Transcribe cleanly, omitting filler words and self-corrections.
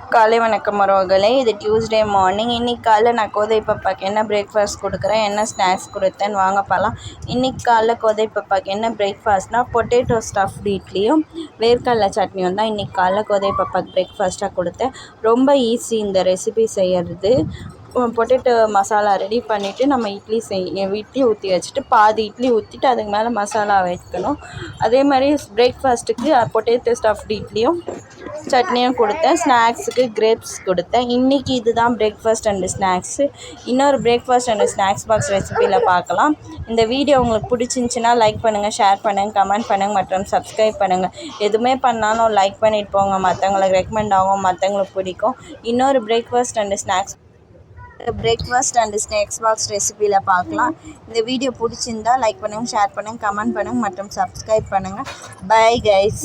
காலை வணக்கம் உறவுகளே. இது டியூஸ்டே மார்னிங். இன்றைக்கி காலைல நான் கோதை பாப்பாக்கு என்ன பிரேக்ஃபாஸ்ட் கொடுக்குறேன், என்ன ஸ்நாக்ஸ் கொடுத்தேன்னு வாங்க பார்க்கலாம். இன்றைக்கி காலைல கோதை பாப்பாக்கு என்ன பிரேக்ஃபாஸ்ட்னால் பொட்டேட்டோ ஸ்டஃப்டு இட்லியும் வேர்க்கடலை சட்னியும் தான் இன்றைக்கி காலைல கோதை பாப்பாக்கு பிரேக்ஃபாஸ்ட்டாக கொடுத்தேன். ரொம்ப ஈஸி இந்த ரெசிபி செய்கிறது. பொட்டேட்டோ மசாலா ரெடி பண்ணிவிட்டு நம்ம இட்லி ஊற்றி வச்சுட்டு பாதி இட்லி ஊற்றிட்டு அதுக்கு மேலே மசாலா வைக்கணும். அதே மாதிரி பிரேக்ஃபாஸ்ட்டுக்கு பொட்டேட்டோ ஸ்டஃப்டு இட்லியும் சட்னியும் கொடுத்தேன். ஸ்நாக்ஸுக்கு கிரேப்ஸ் கொடுத்தேன். இன்றைக்கி இதுதான் பிரேக்ஃபாஸ்ட் அண்டு ஸ்நாக்ஸு. இன்னொரு பிரேக்ஃபாஸ்ட் அண்டு ஸ்நாக்ஸ் பாக்ஸ் ரெசிபியில் பார்க்கலாம். இந்த வீடியோ உங்களுக்கு பிடிச்சிருந்துச்சின்னா லைக் பண்ணுங்கள், ஷேர் பண்ணுங்கள், கமெண்ட் பண்ணுங்கள் மற்றும் சப்ஸ்கிரைப் பண்ணுங்கள். எதுவுமே பண்ணாலும் லைக் பண்ணிட்டு போங்க, மற்றவங்களுக்கு ரெக்கமெண்ட் ஆகும், மற்றவங்களுக்கு பிடிக்கும். இன்னொரு பிரேக்ஃபாஸ்ட் அண்டு ஸ்நாக்ஸ் பாக்ஸ் ரெசிபியில் பார்க்கலாம். இந்த வீடியோ பிடிச்சிருந்தா லைக் பண்ணுங்கள், ஷேர் பண்ணுங்கள், கமெண்ட் பண்ணுங்கள் மற்றும் சப்ஸ்கிரைப் பண்ணுங்கள். Bye guys.